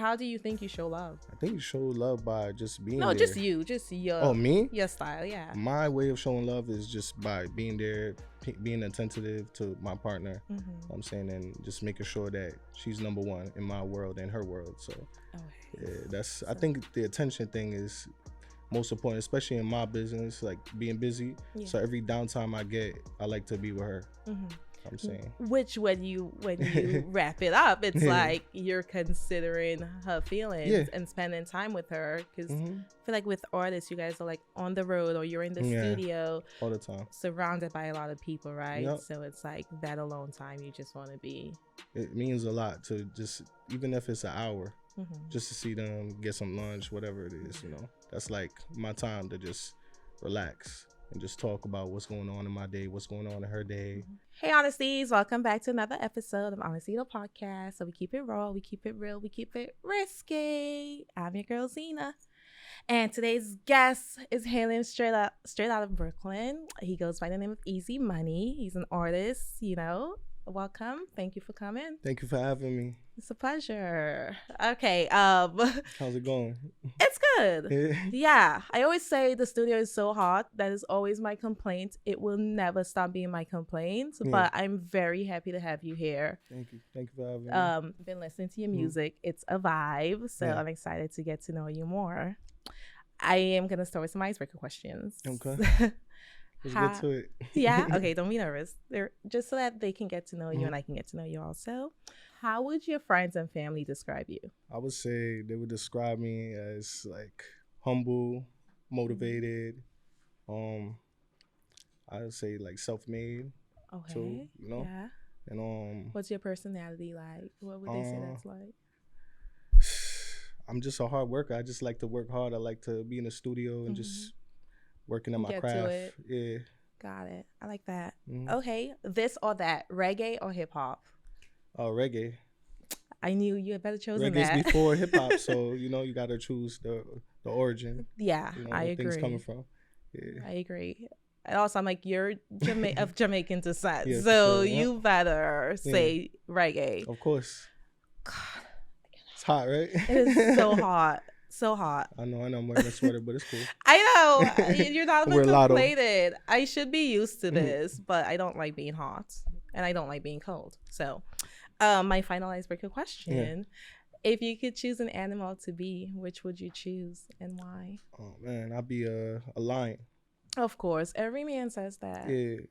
how do you think you show love? I think you show love by just being No, there. just you. Just your... Oh, me? Your style, yeah. My way of showing love is just by being there, being attentive to my partner. Mm-hmm. I'm saying, and just making sure that she's number one in my world and her world. So, yeah, I think the attention thing is most important, especially in my business, like being busy. Yeah. So every downtime I get, I like to be with her. Mm-hmm. I'm saying, which when you wrap it up, it's like you're considering her feelings and spending time with her, because I feel like with artists, you guys are like on the road or you're in the studio all the time, surrounded by a lot of people, right? Yep. So it's like that alone time you just want to be. It means a lot to just, even if it's an hour, just to see them, get some lunch, whatever it is, that's like my time to just relax and just talk about what's going on in my day, what's going on in her day. Hey, Honesties. Welcome back to another episode of Honesty the Podcast. So we keep it raw, we keep it real, we keep it risky. I'm your girl, Zena. And today's guest is hailing straight out of Brooklyn. He goes by the name of Eazi Money. He's an artist, Welcome. Thank you for coming. Thank you for having me. It's a pleasure. Okay. How's it going? It's good. Yeah. I always say the studio is so hot. That is always my complaint. It will never stop being my complaint. But I'm very happy to have you here. Thank you. Thank you for having me. I've been listening to your music. It's a vibe. So I'm excited to get to know you more. I am going to start with some icebreaker questions. Okay. Let's get to it. Yeah? Okay, don't be nervous. They're just so that they can get to know you and I can get to know you also. How would your friends and family describe you? I would say they would describe me as like humble, motivated. I would say like self-made. Okay. Too, Yeah. And what's your personality like? What would they say that's like? I'm just a hard worker. I just like to work hard. I like to be in the studio and just working on my craft. Yeah. Got it. I like that. Okay. This or that, reggae or hip hop? Oh, reggae. I knew you had better chosen Reggae's that. before hip hop, so you gotta choose the origin. Yeah, I agree. Things coming from. Yeah. I agree. And also, I'm like, you're of Jamaican descent, yeah, so sure. you better say reggae. Of course. God, it's hot, right? It is so hot. So hot. I know. I'm wearing a sweater, but it's cool. I know. You're not even complaining. I should be used to this, but I don't like being hot, and I don't like being cold. So, my final icebreaker question: if you could choose an animal to be, which would you choose and why? Oh man, I'd be a lion. Of course, every man says that. Yeah.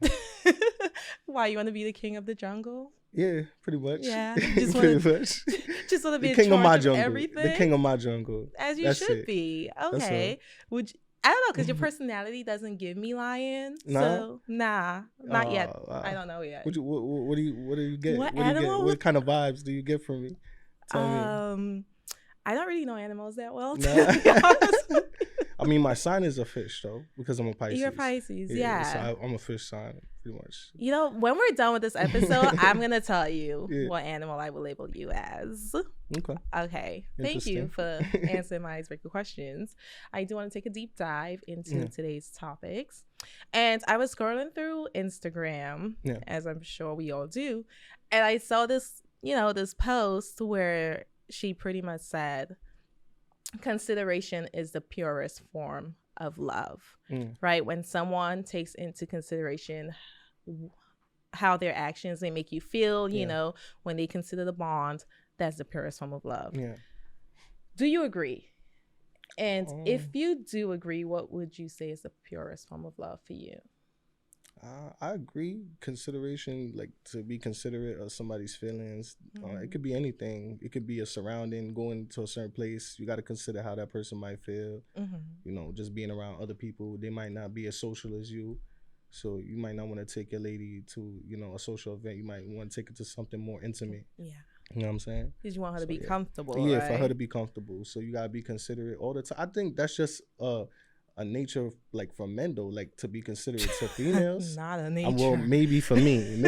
Why, you want to be the king of the jungle? Yeah, pretty much. Yeah, just pretty much. Just want to be the king of my jungle. Everything. The king of my jungle. As you should be. Okay. Would you, I don't know, because your personality doesn't give me lion. Nah? So not yet. I don't know yet. What do you get? What animal? What kind of vibes do you get from me? Tell me. I don't really know animals that well. Nah. I mean, my sign is a fish, though, because I'm a Pisces. You're a Pisces, yeah. So I'm a fish sign, pretty much. When we're done with this episode, I'm going to tell you what animal I will label you as. Okay. Thank you for answering my icebreaker questions. I do want to take a deep dive into today's topics. And I was scrolling through Instagram, as I'm sure we all do, and I saw this, this post where she pretty much said, consideration is the purest form of love, right? When someone takes into consideration how their actions may make you feel, when they consider the bond, that's the purest form of love. Yeah. Do you agree? And if you do agree, what would you say is the purest form of love for you? I agree. Consideration, like to be considerate of somebody's feelings. It could be anything. It could be a surrounding, going to a certain place. You got to consider how that person might feel. Just being around other people. They might not be as social as you. So you might not want to take your lady to, a social event. You might want to take it to something more intimate. Yeah. You know what I'm saying? Because you want her to be comfortable, Yeah, right? for her to be comfortable. So you got to be considerate all the time. I think that's just a nature like for men though, like to be considerate to females. Not a nature. Well, maybe for me.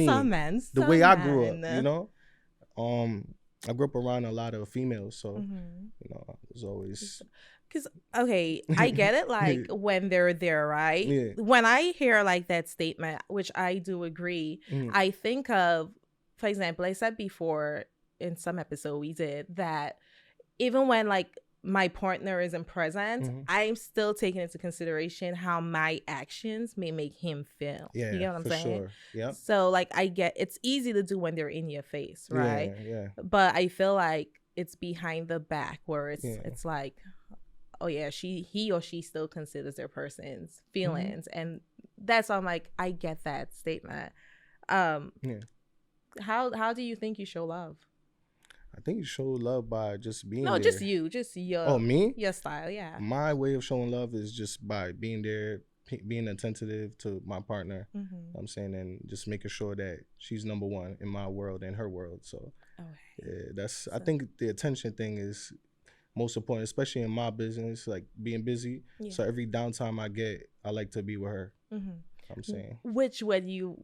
Some men. The way I grew up, I grew up around a lot of females, so I was always. Because I get it. Like when they're there, right? Yeah. When I hear like that statement, which I do agree, I think of, for example, I said before in some episode we did that even when like my partner isn't present, I'm still taking into consideration how my actions may make him feel. Yeah, you get what I'm saying? Sure. Yeah. So like it's easy to do when they're in your face, right? Yeah. But I feel like it's behind the back where it's like, oh yeah, he or she still considers their person's feelings, and that's why I'm like, I get that statement. How do you think you show love? I think you show love by just being there. No, just your. Oh, me? Your style, yeah. My way of showing love is just by being there, being attentive to my partner. You know what I'm saying, and just making sure that she's number one in my world and her world. So, I think the attention thing is most important, especially in my business, like being busy. Yeah. So every downtime I get, I like to be with her. I'm saying, which when you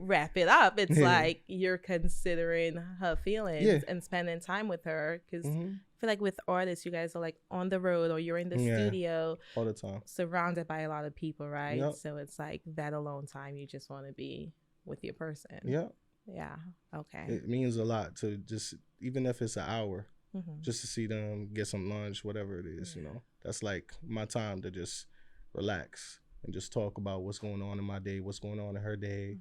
wrap it up, it's like you're considering her feelings and spending time with her, because I feel like with artists, you guys are like on the road or you're in the studio all the time, surrounded by a lot of people, right? So it's like that alone time, you just want to be with your person. Okay, it means a lot to just, even if it's an hour, just to see them, get some lunch, whatever it is. You know, that's like my time to just relax and just talk about what's going on in my day, what's going on in her day,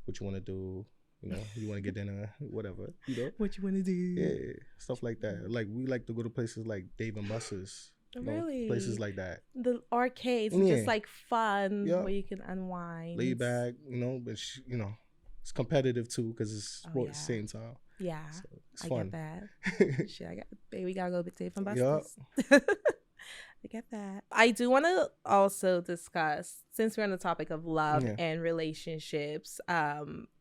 what you want to do, you know, you want to get dinner, whatever, you know. What you want to do. Yeah, stuff like that. Like, we like to go to places like Dave and Buster's. Really? Know, places like that. The arcades, just like fun, where you can unwind. Lay back, you know, but, you know, it's competitive too, because it's sport at the same time. Yeah, so it's fun. Get that. Shit, we gotta go to Dave and Buster's. I get that. I do want to also discuss, since we're on the topic of love and relationships,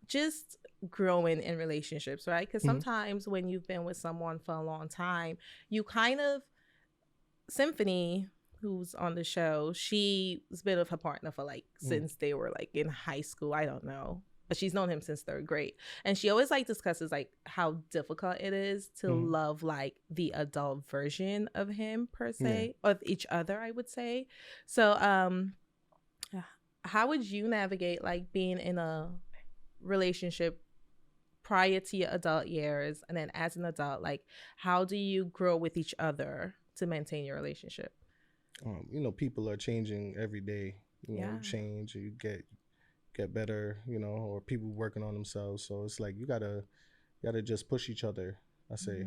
just growing in relationships, right? Because sometimes when you've been with someone for a long time, you kind of, Symphony, who's on the show, she's been with her partner for like since they were like in high school. I don't know, but she's known him since 3rd grade, and she always like discusses like how difficult it is to love like the adult version of him, per se, of each other, I would say. So how would you navigate like being in a relationship prior to your adult years, and then as an adult, like how do you grow with each other to maintain your relationship? You know, people are changing every day. You know, change, you get better, you know, or people working on themselves. So it's like you gotta just push each other. I say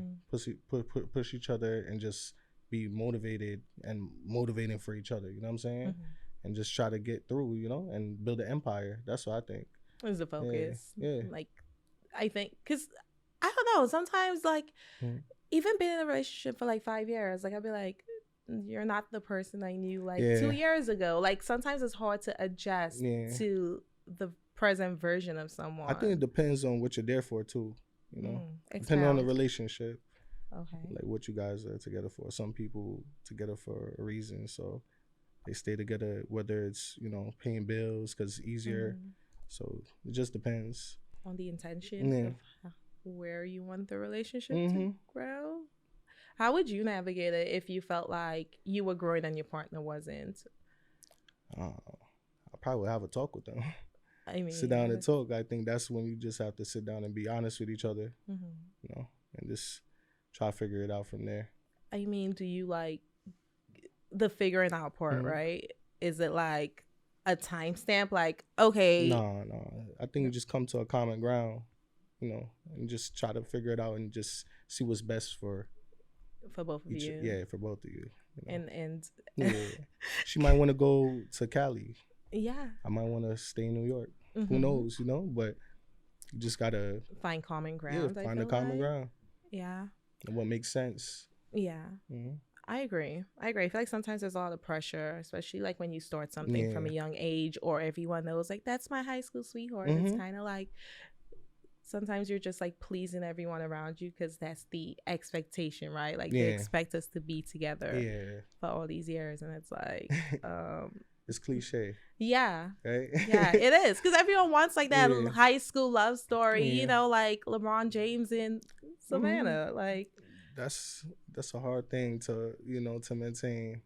push each other and just be motivated and motivating for each other. You know what I'm saying? And just try to get through, you know, and build an empire. That's what I think. Is the focus? Yeah. Like, I think, because I don't know. Sometimes, like, even being in a relationship for like 5 years, like I'd be like, you're not the person I knew like 2 years ago. Like sometimes it's hard to adjust to the present version of someone. I think it depends on what you're there for too, you know, depending on the relationship. Okay. Like what you guys are together for. Some people together for a reason, so they stay together, whether it's, you know, paying bills because it's easier. So it just depends on the intention of where you want the relationship to grow. How would you navigate it if you felt like you were growing and your partner wasn't? I probably would have a talk with them. I mean, sit down and talk. I think that's when you just have to sit down and be honest with each other, you know, and just try to figure it out from there. I mean, do you like the figuring out part, right? Is it like a timestamp? Like, okay. No. I think you just come to a common ground, you know, and just try to figure it out and just see what's best for both of you. Yeah, for both of you. You know? And she might want to go to Cali. Yeah. I might want to stay in New York. Who knows, you know? But you just gotta find common ground. Yeah, find a common ground. Yeah. And what makes sense. Yeah. I agree. I feel like sometimes there's a lot of pressure, especially like when you start something from a young age, or everyone knows like that's my high school sweetheart. It's kind of like sometimes you're just like pleasing everyone around you because that's the expectation, right? Like they expect us to be together for all these years, and it's like it's cliche. Yeah. Right? Yeah, it is. Because everyone wants like that high school love story, you know, like LeBron James and Savannah. Like that's a hard thing to, you know, to maintain.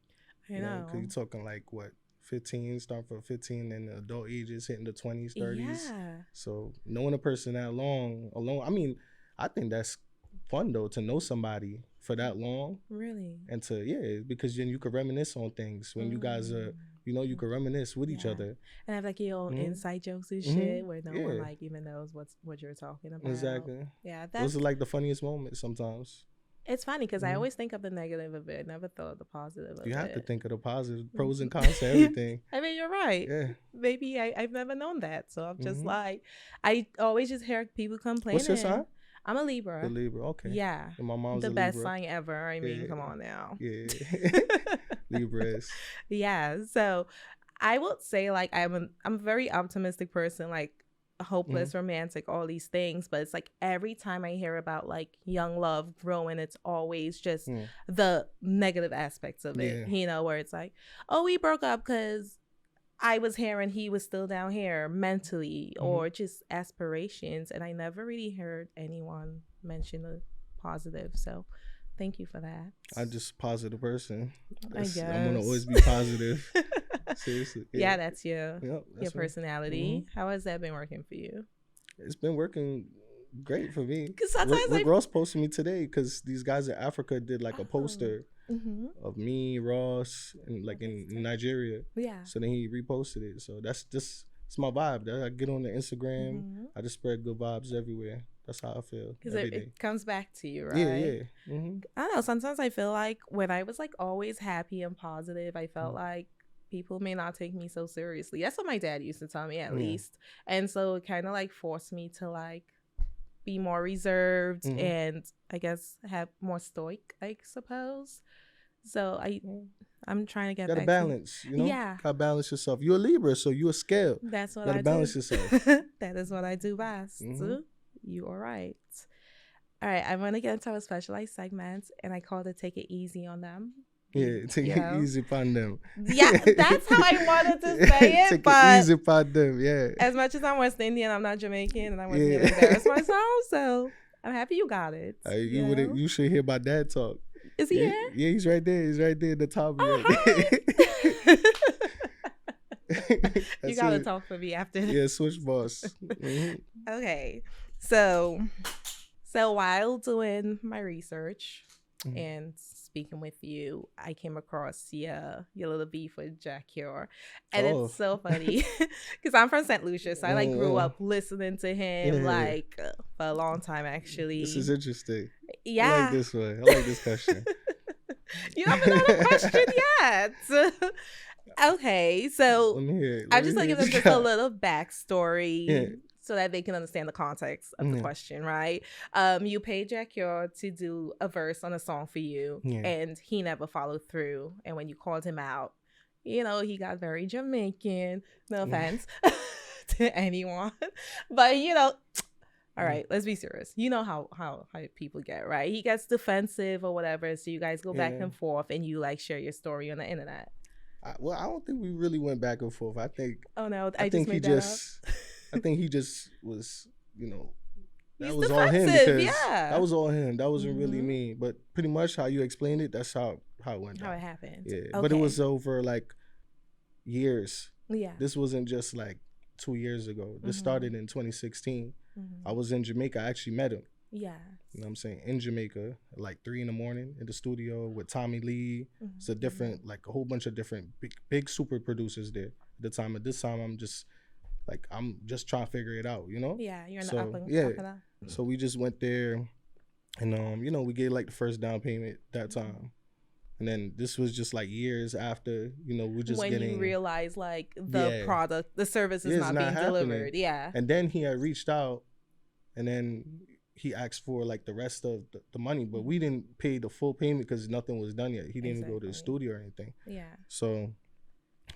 I know. Because you're talking like what, 15, start from 15, and the adult ages hitting the 20s, 30s. Yeah. So knowing a person that long alone, I mean, I think that's fun though to know somebody for that long. Really? And because then you could reminisce on things when you guys are, you could reminisce with each other. And have like your own inside jokes and shit where no one like even knows what you're talking about. Exactly. Yeah. Those are like the funniest moments sometimes. It's funny because I always think of the negative of it. Never thought of the positive of it. You have to think of the positive, pros and cons to everything. I mean, you're right. Yeah. Maybe I've never known that. So I'm just like, I always just hear people complaining. What's your sign? I'm a Libra. The Libra, okay. Yeah. And my mom's the a best Libra. sign ever. I mean, come on now. Yeah. Libras. Yeah. So I would say like I'm a very optimistic person, like hopeless, romantic, all these things. But it's like every time I hear about like young love growing, it's always just the negative aspects of it, where it's like, oh, we broke up because I was here and he was still down here mentally, or just aspirations. And I never really heard anyone mention the positive. So thank you for that. I'm just a positive person. I guess. I'm going to always be positive. Seriously. Yeah, that's your personality. Mm-hmm. How has that been working for you? It's been working great for me. Because sometimes Rick Ross posted me today because these guys in Africa did like a poster of me, Ross, and like in Nigeria. Yeah. So then he reposted it. So that's just, it's my vibe. I get on the Instagram. I just spread good vibes everywhere. That's how I feel. Because it comes back to you, right? Yeah. I don't know. Sometimes I feel like when I was like always happy and positive, I felt like people may not take me so seriously. That's what my dad used to tell me, at least. And so it kind of like forced me to like be more reserved and I guess have more stoic, I suppose. So I'm trying to get back. Gotta balance, Yeah. Gotta balance yourself. You're a Libra, so you're a scale. That's what I do. Gotta balance yourself. That is what I do best. You are right. All right, I'm gonna get into our specialized segments, and I called it "Take It Easy on Them." Yeah, take it easy upon them. Yeah, that's how I wanted to say it. Take but it easy upon them. Yeah. As much as I'm West Indian, I'm not Jamaican, and I wasn't gonna embarrass myself. So I'm happy you got it. You should hear my dad talk. Is he here? Yeah, he's right there. He's right there in the top. You gotta talk for me after. Yeah, switch boss. Okay, so while doing my research and speaking with you, I came across your little beef with Jah Cure, and it's so funny because I'm from St. Lucia, so I like grew up listening to him like for a long time. Actually, this is interesting. Yeah, I like this one. I like this question. You haven't know the question yet. Okay, so I'm just gonna give them just a little backstory so that they can understand the context of the question, right? You paid Jah Cure to do a verse on a song for you, and he never followed through. And when you called him out, he got very Jamaican. No offense to anyone, but all right, let's be serious. You know how people get, right? He gets defensive or whatever, so you guys go back and forth, and you like share your story on the internet. I don't think we really went back and forth. I think. Oh no, I think he just. I think he just was, that was all him because that was all him. That wasn't really me. But pretty much how you explained it, that's how it went down. How it happened. Yeah, but it was over like years. Yeah. This wasn't just like 2 years ago. This started in 2016. I was in Jamaica. I actually met him. Yeah. You know what I'm saying? In Jamaica, at like 3 a.m. in the studio with Tommy Lee. It's a different, like a whole bunch of different big super producers there at the time. At this time, I'm just trying to figure it out, Yeah, you're in the up and So we just went there, and we gave like the first down payment that time, and then this was just like years after, we just when getting, you realize like the product, the service is not being delivered. Yeah, and then he had reached out, and then he asked for like the rest of the money, but we didn't pay the full payment because nothing was done yet. He didn't even go to the studio or anything. Yeah. So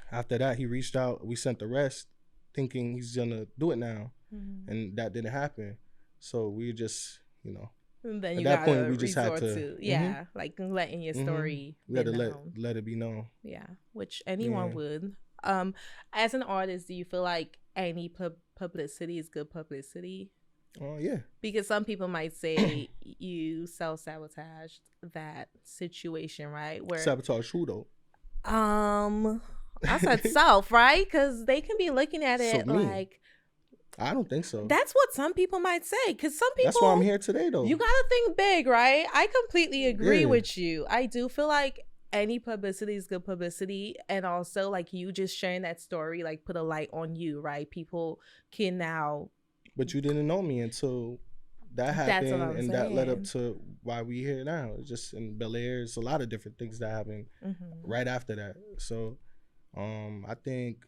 after that, he reached out. We sent the rest, thinking he's gonna do it now, and that didn't happen. So we just, and then at that point we just had to like letting your story. We had to let it be known. Yeah, which anyone would. As an artist, do you feel like any publicity is good publicity? Oh yeah. Because some people might say you self-sabotaged that situation, right? Where sabotage who though? I said self, right? Because they can be looking at it like, I don't think so. That's what some people might say, because some people. That's why I'm here today, though. You gotta think big, right? I completely agree with you. I do feel like any publicity is good publicity, and also like you just sharing that story, like put a light on you, right? People can now. But you didn't know me until that happened, and saying. That led up to why we here now. It's just in Bel Air, it's a lot of different things that happened right after that. So, I think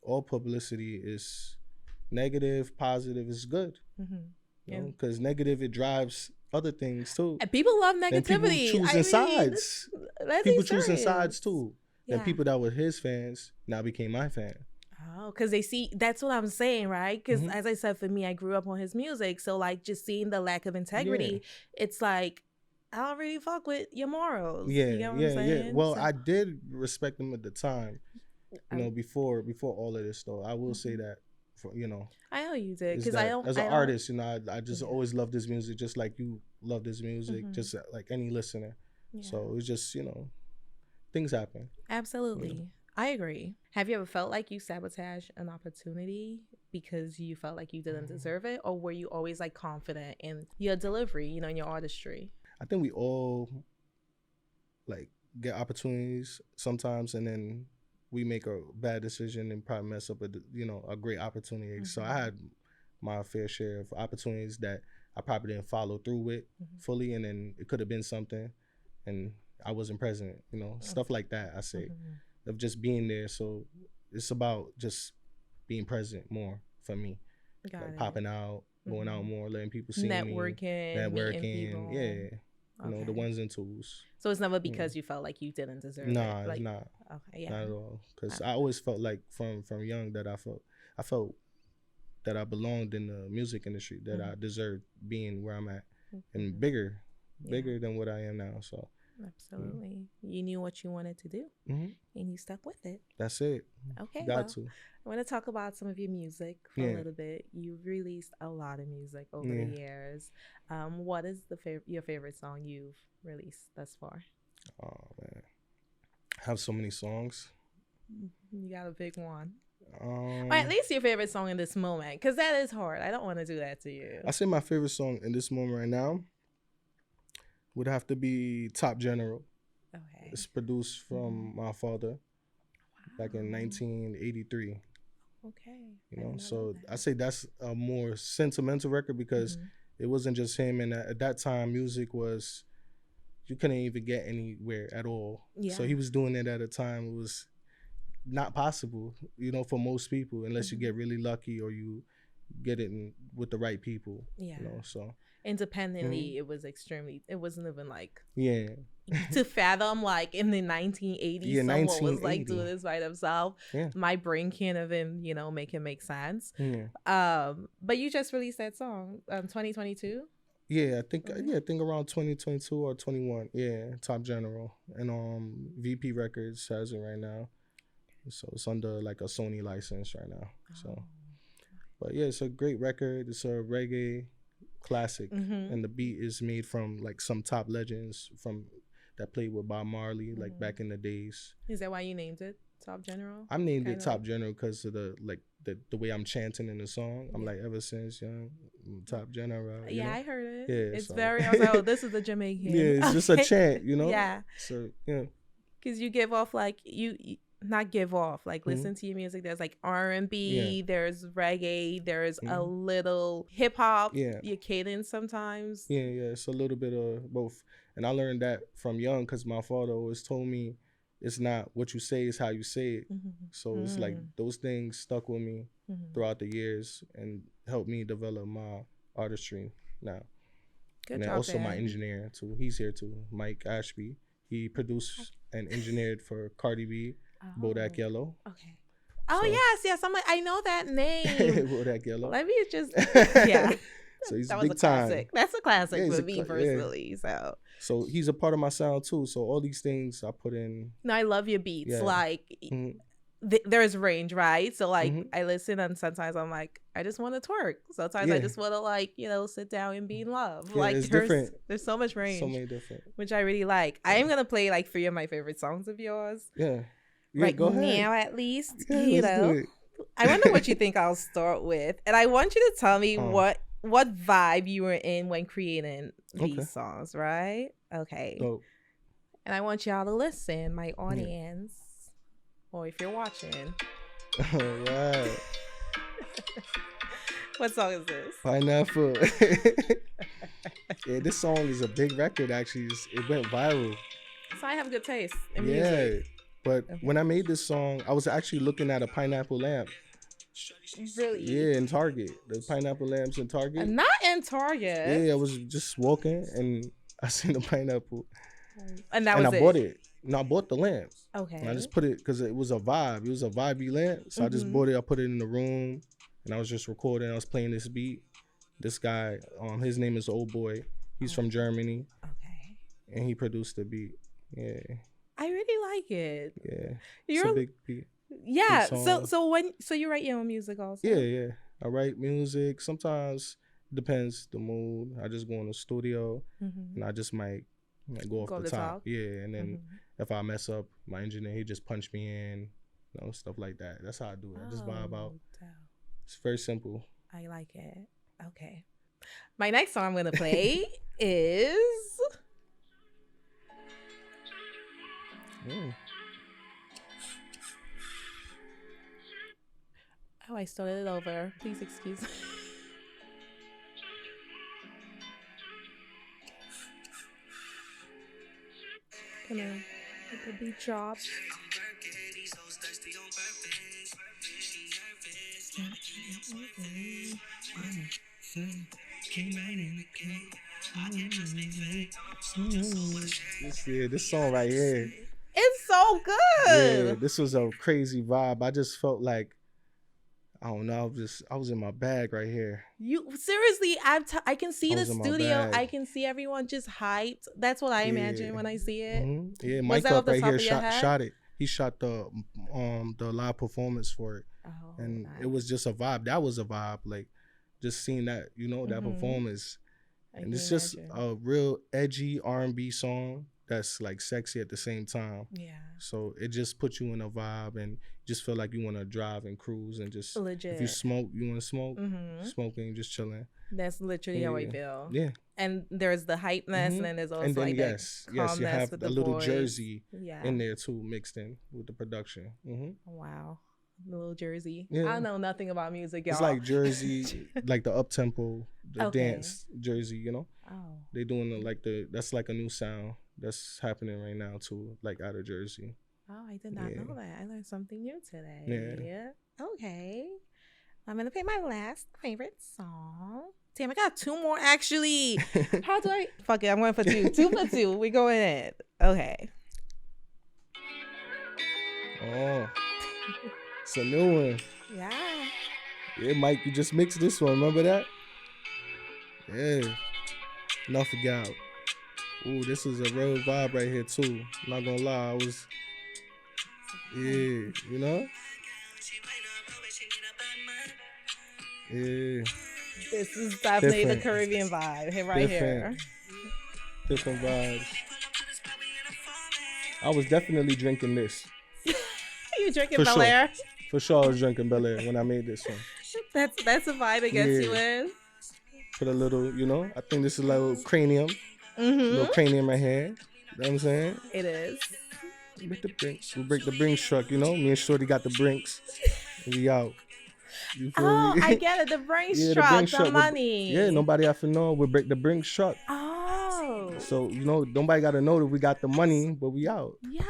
all publicity is negative, positive is good. You know, because negative, it drives other things too. And people love negativity. People choosing sides. People choosing sides too. Yeah. And people that were his fans now became my fan. Oh, because they see, that's what I'm saying, right? Because as I said, for me, I grew up on his music. So like just seeing the lack of integrity, it's like, I don't really fuck with your morals. Yeah, you know what I'm saying? Yeah. Well, I did respect him at the time, you know, before all of this though. I will say that. You know, I know you did, because as an artist, you know, I just always loved his music, just like you loved his music, just like any listener. So it was just, you know, things happen. Absolutely. I agree. Have you ever felt like you sabotaged an opportunity because you felt like you didn't deserve it, or were you always like confident in your delivery, you know, in your artistry? I think we all like get opportunities sometimes, and then we make a bad decision and probably mess up a great opportunity. So I had my fair share of opportunities that I probably didn't follow through with fully, and then it could have been something and I wasn't present, you know, stuff like that. I say of just being there. So it's about just being present more for me. Like popping out, going out more, letting people see me. Networking, yeah. You know, the ones and twos. So it's never because you felt like you didn't deserve it? Nah, it's not. Okay, yeah. Not at all. Because I always felt like from young that I felt that I belonged in the music industry, that I deserved being where I'm at, and bigger than what I am now. So absolutely, you knew what you wanted to do, and you stuck with it. That's it. Okay, got to. I want to talk about some of your music for a little bit. You've released a lot of music over the years. What is your favorite song you've released thus far? Oh man, I have so many songs. You got a big one. Or at least your favorite song in this moment, because that is hard. I don't want to do that to you. I say my favorite song in this moment right now would have to be Top General. Okay. It's produced from my father back in 1983. Okay. You know, so I say that's a more sentimental record because it wasn't just him. And at that time, music was, you couldn't even get anywhere at all. Yeah. So he was doing it at a time it was not possible, you know, for most people, unless you get really lucky or you get it with the right people. Yeah. You know, so independently, it was it wasn't even like to fathom like in the 1980s someone was like doing this by themselves. My brain can't even, you know, make it make sense. But you just released that song 2022. I think around 2022 or 21. Top General, and VP Records has it right now, so it's under like a Sony license right now. So but it's a great record. It's a reggae classic, and the beat is made from like some top legends from that played with Bob Marley like back in the days. Is that why you named it Top General? I named it Top General because of the way I'm chanting in the song. I'm like, ever since young, Top General. You know? I heard it. It's very. I was like, oh, this is the Jamaican. It's just a chant, you know. So because you give off like you not give off, like listen to your music. There's like R&B, there's reggae, there's a little hip hop, your cadence sometimes. It's a little bit of both. And I learned that from young because my father always told me it's not what you say, it's how you say it. So it's like those things stuck with me throughout the years and helped me develop my artistry now. Good and job, also my engineer too. He's here too, Mike Ashby. He produced and engineered for Cardi B, Bodak Yellow. Okay. Oh, yes. I'm like, I know that name. Bodak Yellow. Let me just, So he's that big was a time. classic. That's a classic for me personally. So he's a part of my sound too. So all these things I put in. No, I love your beats. Like there's range, right? So like I listen and sometimes I'm like, I just want to twerk. Sometimes I just want to like, you know, sit down and be in love. Like it's different. There's so much range. So many different. Which I really like. I am gonna play like 3 of my favorite songs of yours. Yeah. Right go ahead. now at least. You know. I wonder what you think I'll start with. And I want you to tell me what vibe you were in when creating these songs, right? Okay. Dope. And I want y'all to listen, my audience, or if you're watching. All right. What song is this? Pineapple. Yeah, this song is a big record, actually. It went viral. So I have good taste in music. But when I made this song, I was actually looking at a pineapple lamp. Really? Yeah, in Target. The pineapple lamps in Target. Not in Target. Yeah, I was just walking and I seen the pineapple. And that was I bought it. No, I bought the lamp. Okay. And I just put it because it was a vibe. It was a vibey lamp. So I just bought it. I put it in the room and I was just recording. I was playing this beat. This guy, his name is Old Boy. He's from Germany. Okay. And he produced the beat. Yeah. I really like it. Yeah. It's a big beat. Yeah. So you write your own music also? Yeah. I write music. Sometimes it depends the mood. I just go in the studio and I just might go off the top. Yeah. And then if I mess up, my engineer, he just punch me in, stuff like that. That's how I do it. I just vibe out. It's very simple. I like it. Okay. My next song I'm going to play is... Oh, I started it over. Please excuse me. Gonna let the beat drop. This song right here. It's so good. Yeah, this was a crazy vibe. I just felt like, I don't know, I was in my bag right here. You seriously, I can see the studio. I can see everyone just hyped. That's what I imagine when I see it. Yeah, Mike up right here shot it. He shot the live performance for it. Oh, and nice. It was just a vibe. That was a vibe. Like just seeing that, that performance. And it's just a real edgy R&B song that's like sexy at the same time. Yeah. So it just puts you in a vibe and just feel like you want to drive and cruise and just legit. If you smoke, you want to smoke, smoking, just chilling. That's literally how I feel. Yeah. And there's the hypeness and then there's also like yes, you have a little Jersey in there too, mixed in with the production. Wow. The little Jersey. Yeah. I don't know nothing about music, y'all. It's like Jersey, like the up-tempo, the dance Jersey, Oh. They doing that's like a new sound that's happening right now too, like out of Jersey. Oh, I did not know that. I learned something new today. Yeah. Okay. I'm going to play my last favorite song. Damn, I got two more actually. How do I? Fuck it, I'm going for two. 2 for 2. We're going in. Okay. Oh. It's a new one. Yeah. Yeah, Mike, you just mixed this one. Remember that? Yeah. Enough forgot. Ooh, this is a real vibe right here too. I'm not gonna lie, I was. Yeah, Yeah. This is definitely the Caribbean vibe. Here. Different vibes. I was definitely drinking this. You drinking Bel Air? For sure, I was drinking Bel Air when I made this one. That's a vibe it gets you in. Put a little, I think this is like a little cranium. Little cranium right here. You know what I'm saying? It is. We break the Brinks. We break the Brinks truck, Me and Shorty got the Brinks. We out. You feel me? I get it. The Brinks truck, the Brinks truck. Money. Nobody have to know. We break the Brinks truck. Oh. So, nobody got to know that we got the money, but we out. Yeah.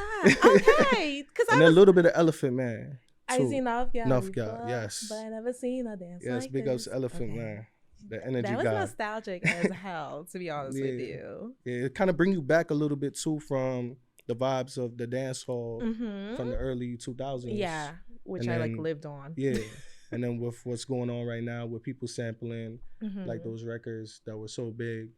Okay. And a little bit of Elephant Man. I seen Enough God, yes. But I never seen a dance like big ups Elephant Man. The energy that was guy. Nostalgic as hell, to be honest with you. Yeah, it kind of bring you back a little bit too from the vibes of the dance hall from the early 2000s. Yeah, which I lived on. Yeah, and then with what's going on right now with people sampling like those records that were so big,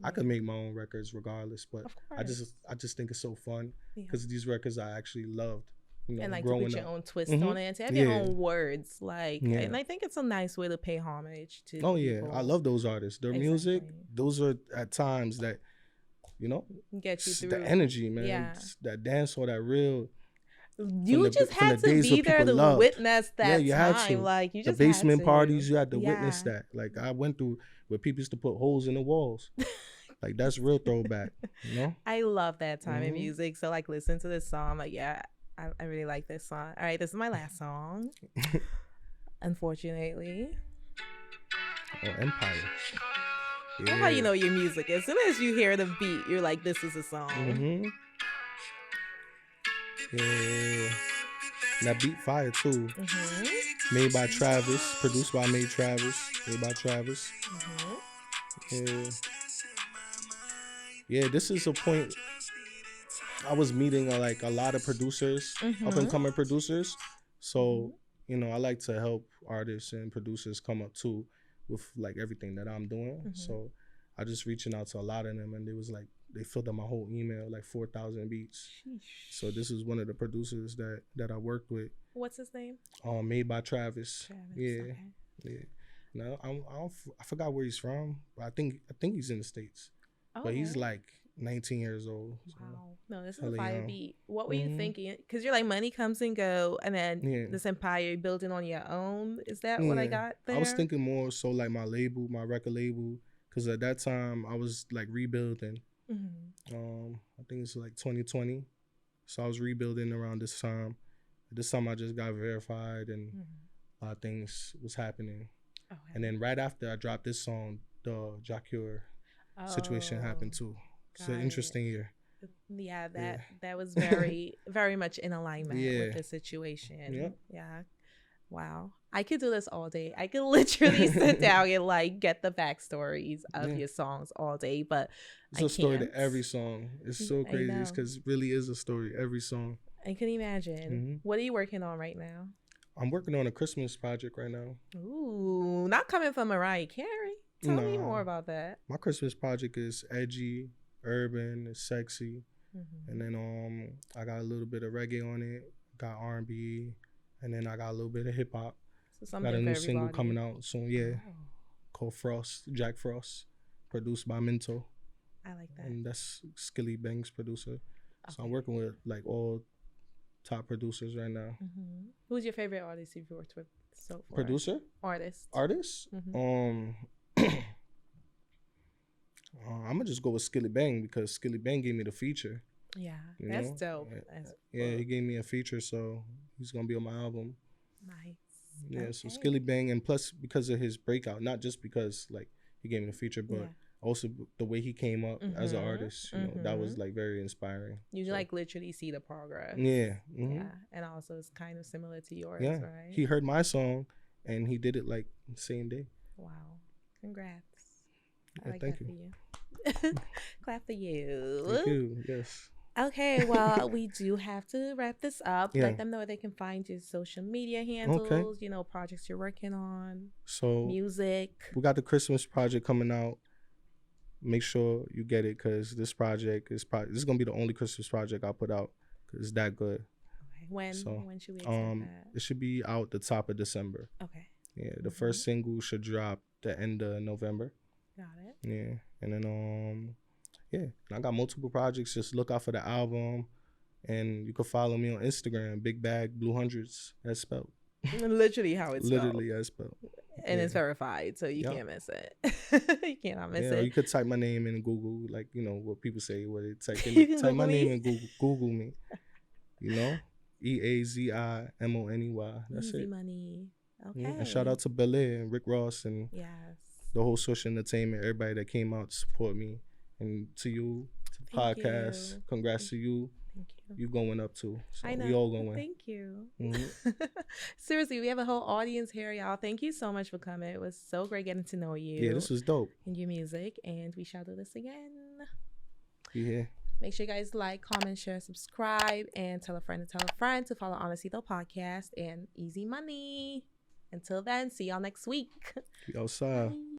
I could make my own records regardless, but I just think it's so fun because these records I actually loved. And to put your own twist on it and to have your own words, and I think it's a nice way to pay homage to people. I love those artists. Their music, those are at times that, get you through the energy, man. That dance or that real. You just had to be there to witness that time. Had to. Like, you just the basement had to. parties, you had to witness that. Like, I went through where people used to put holes in the walls. Like, that's real throwback, you know? I love that time in music. So, like, listen to this song. Like, yeah, I really like this song. All right, this is my last song. Unfortunately. Oh, Empire. Yeah. That's how you know your music. As soon as you hear the beat, you're like, this is a song. Mm-hmm. Yeah. That beat fire too. Mm-hmm. Made by Travis. Produced by Travis. Made by Travis. Mm-hmm. Yeah, this is a point. I was meeting like a lot of producers, up and coming producers. So, you know, I like to help artists and producers come up too with like everything that I'm doing. So I just reaching out to a lot of them, and they filled up my whole email, like 4,000 beats. Sheesh. So this is one of the producers that I worked with. What's his name? Made by Travis. Yeah, okay. Yeah. No, I forgot where he's from, but I think he's in the States. Oh, but he's like 19 years old. So wow. No, this is a fire beat. What were you thinking? Because you're like, money comes and go, and then this empire building on your own. Is that what I got there? I was thinking more so like my record label, because at that time I was like rebuilding. I think it's like 2020. So I was rebuilding around this time. This time I just got verified, and a lot of things was happening. Okay. And then right after I dropped this song, the Jah Cure situation happened too. It's an interesting year. Yeah, that was very, very much in alignment with the situation. Yeah. Wow. I could do this all day. I could literally sit down and like get the backstories of your songs all day, but it's a story to every song. It's so crazy. It's because it really is a story, every song. I can imagine. What are you working on right now? I'm working on a Christmas project right now. Ooh, not coming from Mariah Carey. Tell me more about that. My Christmas project is edgy, urban, it's sexy. And then I got a little bit of reggae on it, got R&B, and then I got a little bit of hip hop. So got a new single coming out soon, called Frost, Jack Frost, produced by Minto. I like that. And that's Skillibeng's producer. Okay. So I'm working with like all top producers right now. Who's your favorite artist you've worked with so far? Producer? Artist. I'm gonna just go with Skillibeng, because Skillibeng gave me the feature. Yeah, that's dope. He gave me a feature, so he's gonna be on my album. Nice. Yeah, so Skillibeng, and plus because of his breakout, not just because like he gave me the feature, but also the way he came up as an artist, you know, that was like very inspiring. You like literally see the progress. Yeah. Yeah, and also it's kind of similar to yours, right? He heard my song and he did it like the same day. Wow, congrats! I like thank that you. For you. Clap for you. Thank you. Yes. Okay, well, we do have to wrap this up. Let them know where they can find your social media handles, you know, projects you're working on, so music. We got the Christmas project coming out. Make sure you get it, because this project is this is going to be the only Christmas project I'll put out, because it's that good. Okay. When should we expect that? It should be out the top of December. Okay. Yeah, the first single should drop the end of November. Got it. Yeah, and then I got multiple projects. Just look out for the album, and you can follow me on Instagram, Big Bag Blue Hundreds. That's spelled. Literally how it's spelled. Literally as spelled. And it's verified, so you can't miss it. You cannot miss it. You could type my name in Google, like, you know, what people say, what it type my name in Google me. You know? EAZI MONEY. That's Eazi it. Money. Okay. And shout out to Bel Air and Rick Ross and the whole social entertainment, everybody that came out to support me. And to you, to the podcast, congrats to you. Thank you. You going up too. So I know. We all going. Thank you. Seriously, we have a whole audience here, y'all. Thank you so much for coming. It was so great getting to know you. Yeah, this was dope. And your music. And we shall do this again. Yeah. Make sure you guys like, comment, share, subscribe, and tell a friend to follow Honestly Though Podcast and Eazi Money. Until then, see y'all next week. Be outside. Bye.